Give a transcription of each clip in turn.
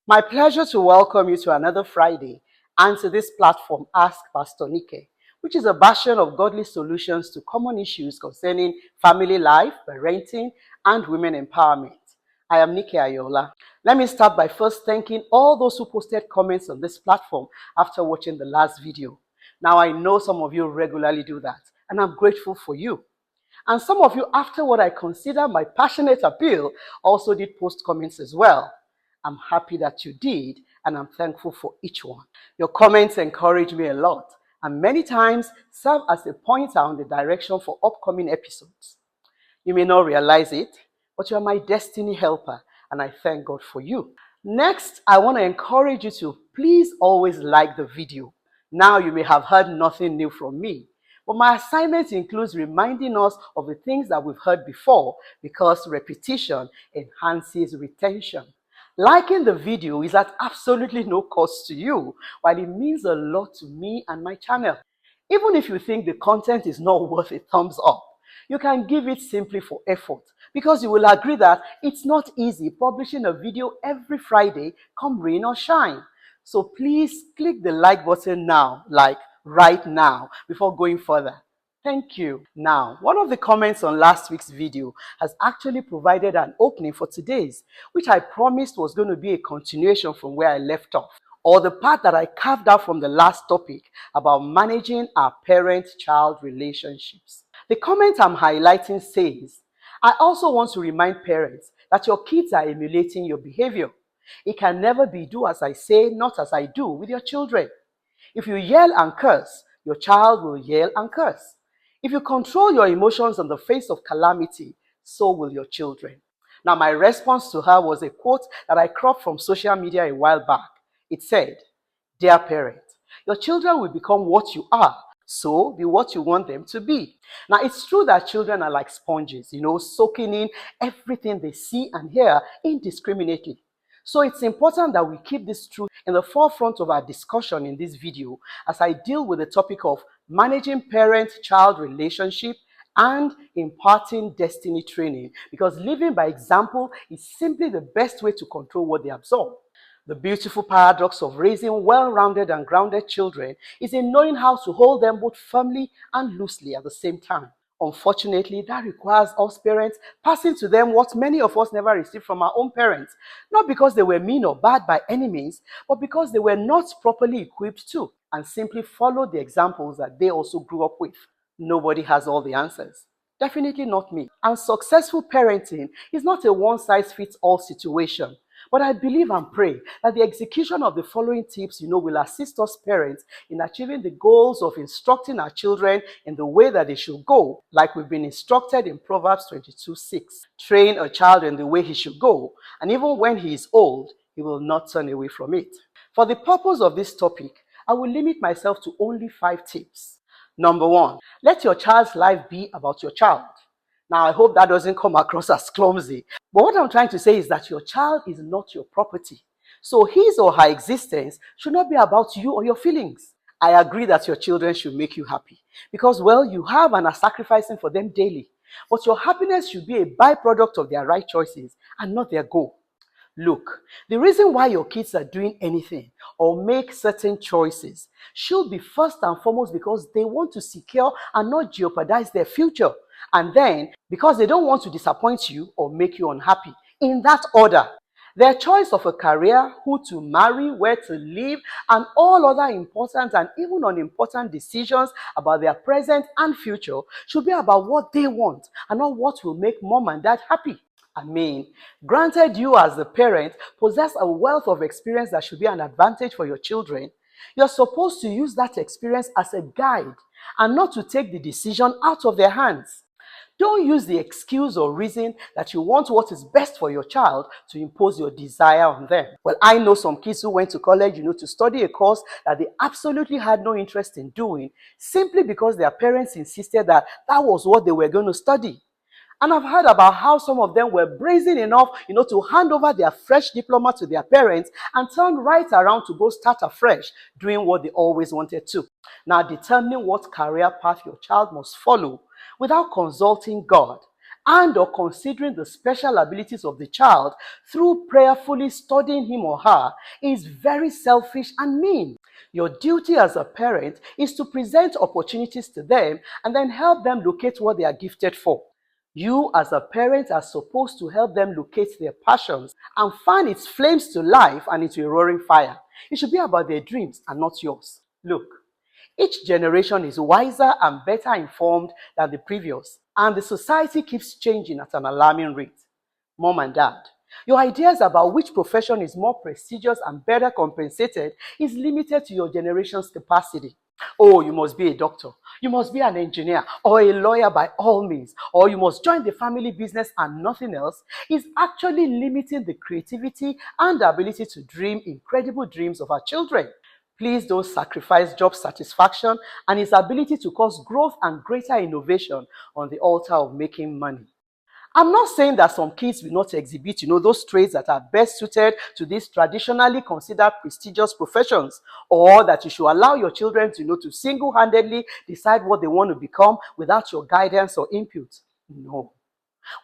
My pleasure to welcome you to another Friday and to this platform, Ask Pastor Nike, which is a bastion of godly solutions to common issues concerning family life, parenting, and women empowerment. I am Nike Ayola. Let me start by first thanking all those who posted comments on this platform after watching the last video. Now, I know some of you regularly do that, and I'm grateful for you. And some of you, after what I consider my passionate appeal, also did post comments as well. I'm happy that you did, and I'm thankful for each one. Your comments encourage me a lot, and many times serve as a pointer on the direction for upcoming episodes. You may not realize it, but you are my destiny helper, and I thank God for you. Next, I want to encourage you to please always like the video. Now you may have heard nothing new from me, but my assignment includes reminding us of the things that we've heard before because repetition enhances retention. Liking the video is at absolutely no cost to you, while it means a lot to me and my channel. Even if you think the content is not worth a thumbs up, you can give it simply for effort because you will agree that it's not easy publishing a video every Friday, come rain or shine. So please click the like button now, like right now, before going further. Thank you. Now, one of the comments on last week's video has actually provided an opening for today's, which I promised was going to be a continuation from where I left off, or the part that I carved out from the last topic about managing our parent-child relationships. The comment I'm highlighting says, I also want to remind parents that your kids are emulating your behavior. It can never be do as I say, not as I do with your children. If you yell and curse, your child will yell and curse. If you control your emotions in the face of calamity, so will your children. Now, my response to her was a quote that I cropped from social media a while back. It said, Dear parent, your children will become what you are, so be what you want them to be. Now, it's true that children are like sponges, soaking in everything they see and hear indiscriminately. So it's important that we keep this truth in the forefront of our discussion in this video as I deal with the topic of managing parent-child relationship and imparting destiny training, because living by example is simply the best way to control what they absorb. The beautiful paradox of raising well-rounded and grounded children is in knowing how to hold them both firmly and loosely at the same time. Unfortunately, that requires us parents passing to them what many of us never received from our own parents, not because they were mean or bad by any means, but because they were not properly equipped to, and simply followed the examples that they also grew up with. Nobody has all the answers. Definitely not me. And successful parenting is not a one-size-fits-all situation. But I believe and pray that the execution of the following tips, will assist us parents in achieving the goals of instructing our children in the way that they should go, like we've been instructed in Proverbs 22:6. Train a child in the way he should go, and even when he is old, he will not turn away from it. For the purpose of this topic, I will limit myself to only 5 tips. Number 1, let your child's life be about your child. Now, I hope that doesn't come across as clumsy. But what I'm trying to say is that your child is not your property. So his or her existence should not be about you or your feelings. I agree that your children should make you happy because, well, you have and are sacrificing for them daily. But your happiness should be a byproduct of their right choices and not their goal. Look, the reason why your kids are doing anything or make certain choices should be first and foremost because they want to secure and not jeopardize their future. And then because they don't want to disappoint you or make you unhappy. In that order, their choice of a career, who to marry, where to live, and all other important and even unimportant decisions about their present and future should be about what they want and not what will make mom and dad happy. I mean, granted you as the parent possess a wealth of experience that should be an advantage for your children, you're supposed to use that experience as a guide and not to take the decision out of their hands. Don't use the excuse or reason that you want what is best for your child to impose your desire on them. Well, I know some kids who went to college, to study a course that they absolutely had no interest in doing, simply because their parents insisted that that was what they were going to study. And I've heard about how some of them were brazen enough, to hand over their fresh diploma to their parents and turn right around to go start afresh, doing what they always wanted to. Now, determining what career path your child must follow without consulting God and or considering the special abilities of the child through prayerfully studying him or her is very selfish and mean. Your duty as a parent is to present opportunities to them and then help them locate what they are gifted for. You as a parent are supposed to help them locate their passions and fan its flames to life and into a roaring fire. It should be about their dreams and not yours. Look, each generation is wiser and better informed than the previous, and the society keeps changing at an alarming rate. Mom and dad, your ideas about which profession is more prestigious and better compensated is limited to your generation's capacity. Oh, you must be a doctor, you must be an engineer, or a lawyer by all means, or you must join the family business and nothing else, is actually limiting the creativity and the ability to dream incredible dreams of our children. Please don't sacrifice job satisfaction and its ability to cause growth and greater innovation on the altar of making money. I'm not saying that some kids will not exhibit, those traits that are best suited to these traditionally considered prestigious professions, or that you should allow your children to single-handedly decide what they want to become without your guidance or input. No.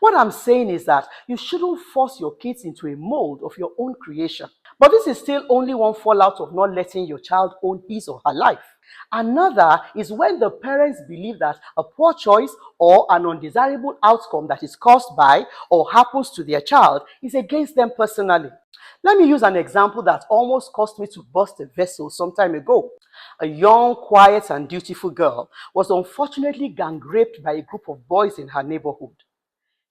What I'm saying is that you shouldn't force your kids into a mold of your own creation. But this is still only one fallout of not letting your child own his or her life. Another is when the parents believe that a poor choice or an undesirable outcome that is caused by or happens to their child is against them personally. Let me use an example that almost caused me to burst a vessel some time ago. A young, quiet, and dutiful girl was unfortunately gang raped by a group of boys in her neighborhood.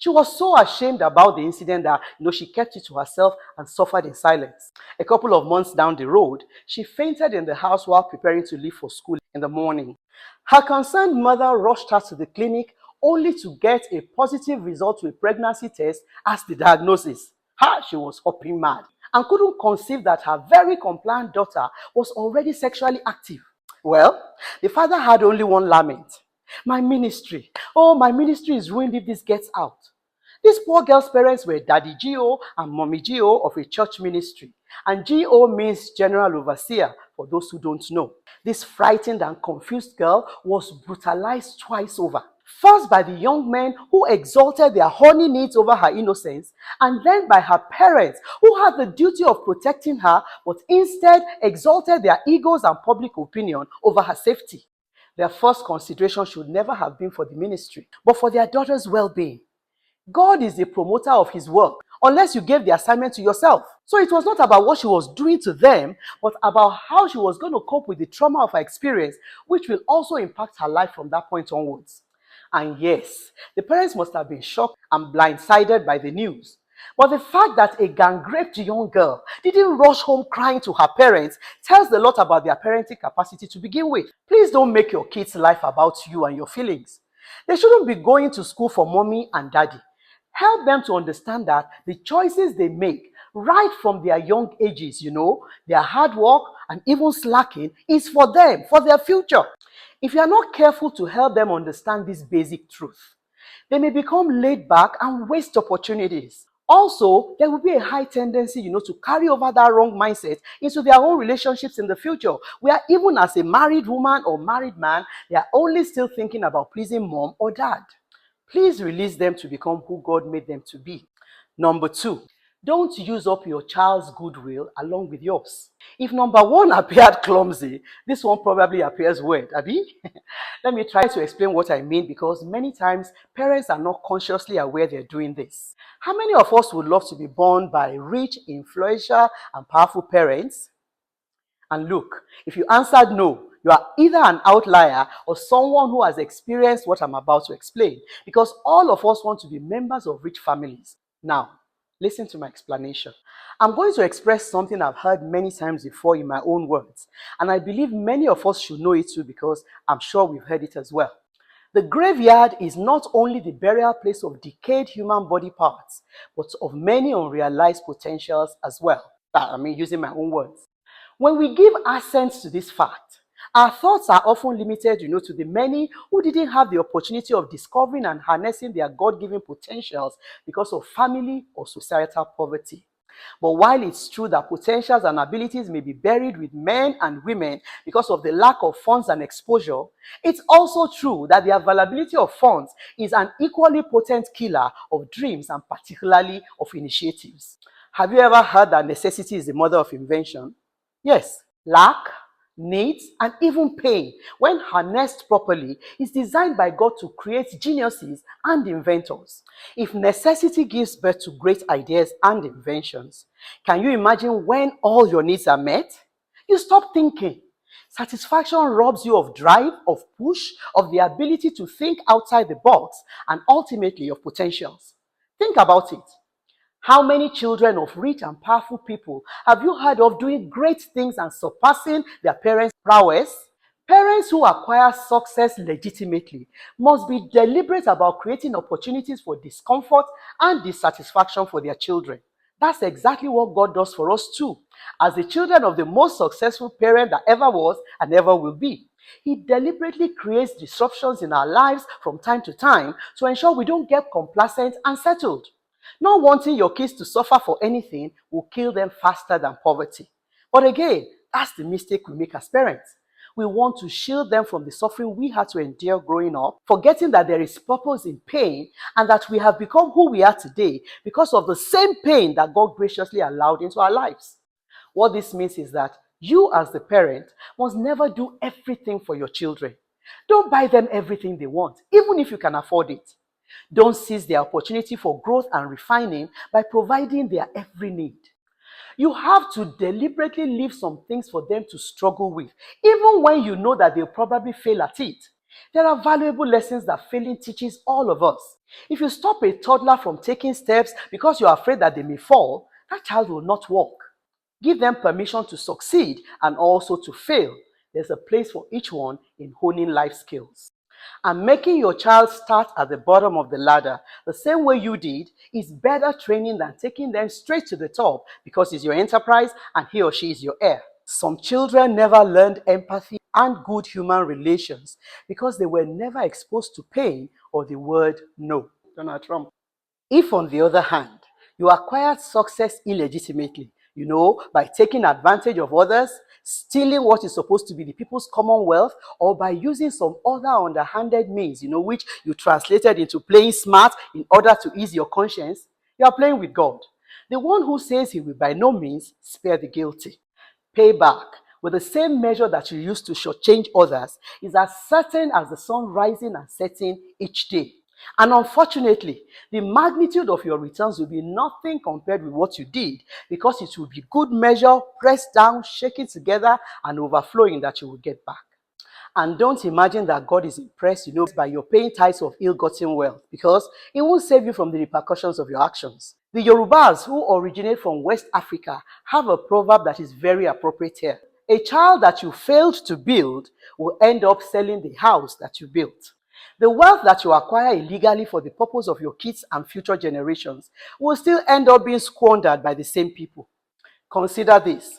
She was so ashamed about the incident that she kept it to herself and suffered in silence. A couple of months down the road, she fainted in the house while preparing to leave for school in the morning. Her concerned mother rushed her to the clinic only to get a positive result to a pregnancy test as the diagnosis. She was hopping mad and couldn't conceive that her very compliant daughter was already sexually active. Well, the father had only one lament. My ministry. Oh, my ministry is ruined if this gets out. This poor girl's parents were Daddy Gio and Mommy Gio of a church ministry. And Gio means General Overseer, for those who don't know. This frightened and confused girl was brutalized twice over. First by the young men who exalted their honey needs over her innocence, and then by her parents who had the duty of protecting her, but instead exalted their egos and public opinion over her safety. Their first consideration should never have been for the ministry, but for their daughter's well-being. God is the promoter of his work, unless you gave the assignment to yourself. So it was not about what she was doing to them, but about how she was going to cope with the trauma of her experience, which will also impact her life from that point onwards. And yes, the parents must have been shocked and blindsided by the news. But the fact that a gang-raped young girl didn't rush home crying to her parents tells a lot about their parenting capacity to begin with. Please don't make your kids' life about you and your feelings. They shouldn't be going to school for mommy and daddy. Help them to understand that the choices they make right from their young ages, their hard work and even slacking is for them, for their future. If you are not careful to help them understand this basic truth, they may become laid back and waste opportunities. Also, there will be a high tendency, to carry over that wrong mindset into their own relationships in the future, where even as a married woman or married man, they are only still thinking about pleasing mom or dad. Please release them to become who God made them to be. Number 2, don't use up your child's goodwill along with yours. If number 1 appeared clumsy, this one probably appears weird, Abi? Let me try to explain what I mean, because many times parents are not consciously aware they're doing this. How many of us would love to be born by rich, influential, and powerful parents? And look, if you answered no, you are either an outlier or someone who has experienced what I'm about to explain, because all of us want to be members of rich families. Now, listen to my explanation. I'm going to express something I've heard many times before in my own words, and I believe many of us should know it too, because I'm sure we've heard it as well. The graveyard is not only the burial place of decayed human body parts, but of many unrealized potentials as well. Using my own words. When we give assent to this fact, our thoughts are often limited, to the many who didn't have the opportunity of discovering and harnessing their God-given potentials because of family or societal poverty. But while it's true that potentials and abilities may be buried with men and women because of the lack of funds and exposure, it's also true that the availability of funds is an equally potent killer of dreams and particularly of initiatives. Have you ever heard that necessity is the mother of invention? Yes, lack, needs, and even pain, when harnessed properly, is designed by God to create geniuses and inventors. If necessity gives birth to great ideas and inventions, can you imagine when all your needs are met? You stop thinking. Satisfaction robs you of drive, of push, of the ability to think outside the box, and ultimately of potentials. Think about it. How many children of rich and powerful people have you heard of doing great things and surpassing their parents' prowess? Parents who acquire success legitimately must be deliberate about creating opportunities for discomfort and dissatisfaction for their children. That's exactly what God does for us too, as the children of the most successful parent that ever was and ever will be. He deliberately creates disruptions in our lives from time to time to ensure we don't get complacent and settled. Not wanting your kids to suffer for anything will kill them faster than poverty. But again, that's the mistake we make as parents. We want to shield them from the suffering we had to endure growing up, forgetting that there is purpose in pain and that we have become who we are today because of the same pain that God graciously allowed into our lives. What this means is that you, as the parent, must never do everything for your children. Don't buy them everything they want, even if you can afford it. Don't seize the opportunity for growth and refining by providing their every need. You have to deliberately leave some things for them to struggle with, even when you know that they'll probably fail at it. There are valuable lessons that failing teaches all of us. If you stop a toddler from taking steps because you're afraid that they may fall, that child will not walk. Give them permission to succeed and also to fail. There's a place for each one in honing life skills. And making your child start at the bottom of the ladder the same way you did is better training than taking them straight to the top because it's your enterprise and he or she is your heir. Some children never learned empathy and good human relations because they were never exposed to pain or the word no. Donald Trump. If, on the other hand, you acquired success illegitimately, by taking advantage of others, stealing what is supposed to be the people's commonwealth, or by using some other underhanded means, which you translated into playing smart in order to ease your conscience, you are playing with God. The one who says he will by no means spare the guilty. Payback, with the same measure that you use to shortchange others, is as certain as the sun rising and setting each day. And unfortunately, the magnitude of your returns will be nothing compared with what you did, because it will be good measure, pressed down, shaken together, and overflowing that you will get back. And don't imagine that God is impressed, by your paying tithes of ill-gotten wealth, because it won't save you from the repercussions of your actions. The Yorubas, who originate from West Africa, have a proverb that is very appropriate here. A child that you failed to build will end up selling the house that you built. The wealth that you acquire illegally for the purpose of your kids and future generations will still end up being squandered by the same people. Consider this.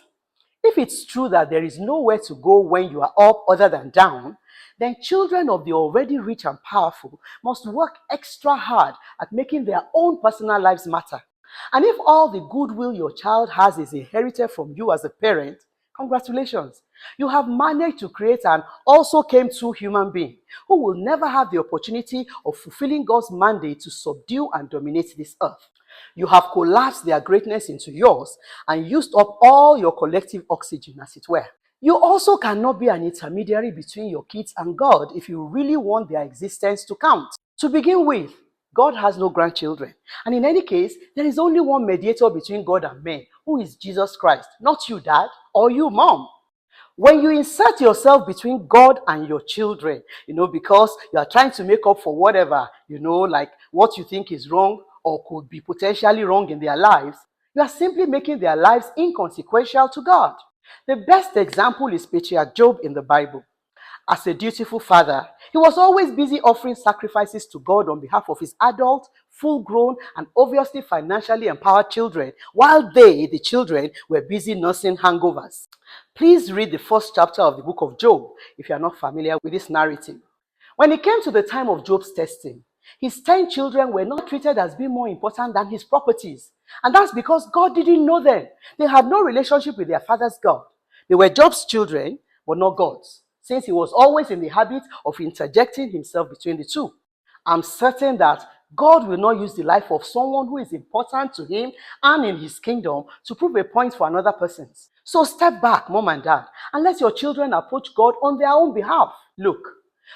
If it's true that there is nowhere to go when you are up other than down, then children of the already rich and powerful must work extra hard at making their own personal lives matter. And if all the goodwill your child has is inherited from you as a parent, congratulations. You have managed to create an also came true human being who will never have the opportunity of fulfilling God's mandate to subdue and dominate this earth. You have collapsed their greatness into yours and used up all your collective oxygen, as it were. You also cannot be an intermediary between your kids and God if you really want their existence to count. To begin with, God has no grandchildren. And in any case, there is only one mediator between God and men, who is Jesus Christ, not you, dad, or you, mom. When you insert yourself between God and your children, because you are trying to make up for whatever, like what you think is wrong or could be potentially wrong in their lives, you are simply making their lives inconsequential to God. The best example is Patriarch Job in the Bible. As a dutiful father, he was always busy offering sacrifices to God on behalf of his adult, full-grown, and obviously financially empowered children, while they, the children, were busy nursing hangovers. Please read the first chapter of the book of Job if you are not familiar with this narrative. When it came to the time of Job's testing, His 10 children were not treated as being more important than his properties. And that's because God didn't know them. They had no relationship with their father's God. They were Job's children, but not God's, since he was always in the habit of interjecting himself between the two. I'm certain that God will not use the life of someone who is important to him and in his kingdom to prove a point for another person's. So step back, mom and dad, and let your children approach God on their own behalf. Look,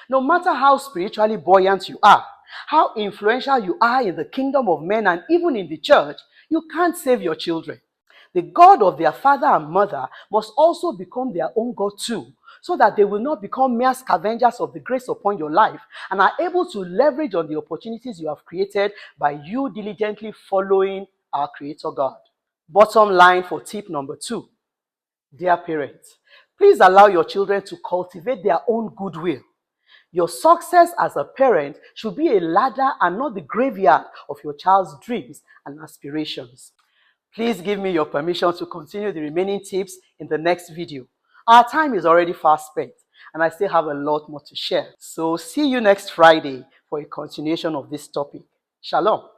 no matter how spiritually buoyant you are, how influential you are in the kingdom of men and even in the church, you can't save your children. The God of their father and mother must also become their own God too, so that they will not become mere scavengers of the grace upon your life and are able to leverage on the opportunities you have created by you diligently following our Creator God. Bottom line for tip number 2. Dear parents, please allow your children to cultivate their own goodwill. Your success as a parent should be a ladder and not the graveyard of your child's dreams and aspirations. Please give me your permission to continue the remaining tips in the next video. Our time is already fast spent and I still have a lot more to share. So see you next Friday for a continuation of this topic. Shalom.